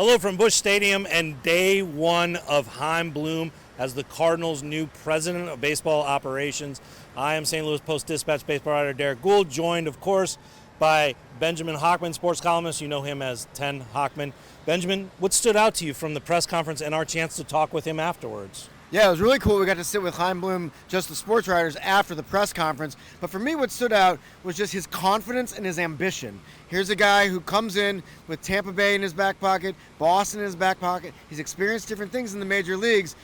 Hello from Busch Stadium and day one of Chaim Bloom as the Cardinals' new president of baseball operations. I am St. Louis Post-Dispatch baseball writer Derrick Goold, joined, of course, by Benjamin Hochman, sports columnist. You know him as 10 Hochman. Benjamin, what stood out to you from the press conference and our chance to talk with him afterwards? Yeah, it was really cool. We got to sit with Chaim Bloom, just the sports writers, after the press conference. But for me, what stood out was just his confidence and his ambition. Here's a guy who comes in with Tampa Bay in his back pocket, Boston in his back pocket. He's experienced different things in the major leagues.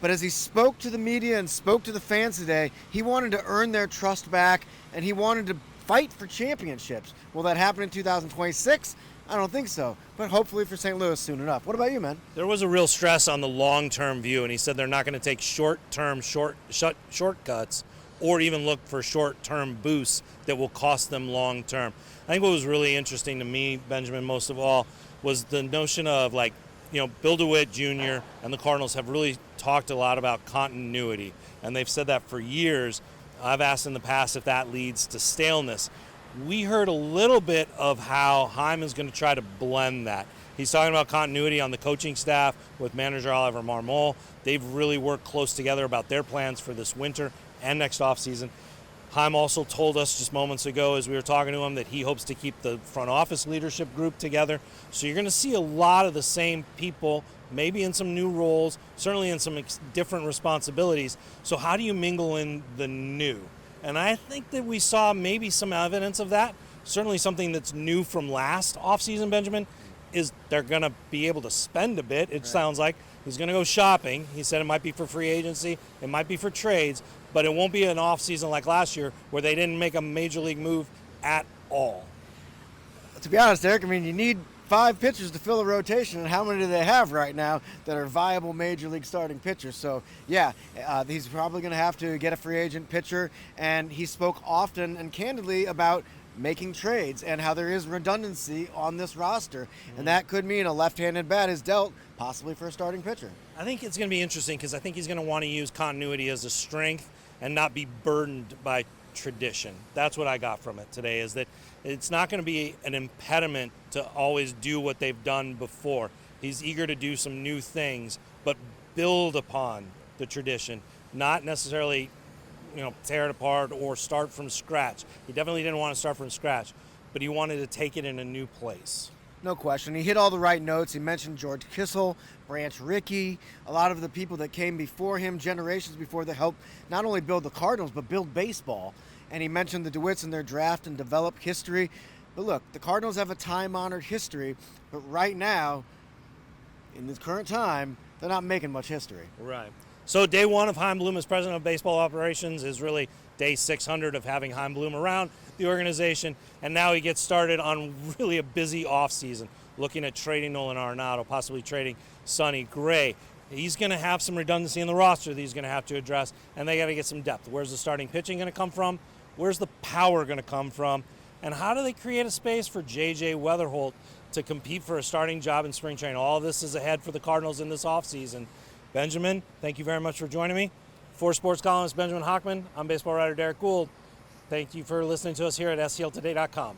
But as he spoke to the media and spoke to the fans today, he wanted to earn their trust back, and he wanted to fight for championships. Will that happen in 2026? I don't think so, but hopefully for St. Louis soon enough. What about you, man? There was a real stress on the long-term view, and he said they're not going to take short-term shortcuts or even look for short-term boosts that will cost them long-term. I think what was really interesting to me, Benjamin, most of all, was the notion of, Bill DeWitt Jr. and the Cardinals have really talked a lot about continuity, and they've said that for years. I've asked in the past if that leads to staleness. We heard a little bit of how Chaim is going to try to blend that. He's talking about continuity on the coaching staff with manager Oliver Marmol. They've really worked close together about their plans for this winter and next offseason. Chaim also told us just moments ago as we were talking to him that he hopes to keep the front office leadership group together. So you're going to see a lot of the same people, maybe in some new roles, certainly in some different responsibilities. So how do you mingle in the new? And I think that we saw maybe some evidence of that. Certainly something that's new from last offseason, Benjamin, is they're going to be able to spend a bit. It sounds like he's going to go shopping. He said it might be for free agency, it might be for trades, but it won't be an offseason like last year where they didn't make a major league move at all. To be honest, Derek, you need 5 pitchers to fill a rotation, and how many do they have right now that are viable major league starting pitchers? So, yeah, he's probably going to have to get a free agent pitcher, and he spoke often and candidly about making trades and how there is redundancy on this roster, and that could mean a left-handed bat is dealt possibly for a starting pitcher. I think it's going to be interesting because I think he's going to want to use continuity as a strength and not be burdened by tradition. That's what I got from it today, is that it's not going to be an impediment to always do what they've done before. He's eager to do some new things, but build upon the tradition, not necessarily tear it apart or start from scratch. He definitely didn't want to start from scratch, but he wanted to take it in a new place. No question. He hit all the right notes. He mentioned George Kissel, Branch Rickey, a lot of the people that came before him, generations before, that helped not only build the Cardinals, but build baseball. And he mentioned the DeWitts and their draft and develop history. But look, the Cardinals have a time-honored history, but right now, in this current time, they're not making much history. Right. So day one of Chaim Bloom as president of baseball operations is really day 600 of having Chaim Bloom around the organization, and now he gets started on really a busy offseason, looking at trading Nolan Arenado, possibly trading Sonny Gray. He's going to have some redundancy in the roster that he's going to have to address, and they got to get some depth. Where's the starting pitching going to come from? Where's the power going to come from? And how do they create a space for J.J. Weatherholt to compete for a starting job in spring training? All of this is ahead for the Cardinals in this offseason. Benjamin, thank you very much for joining me. For sports columnist Benjamin Hochman, I'm baseball writer Derrick Goold. Thank you for listening to us here at STLtoday.com.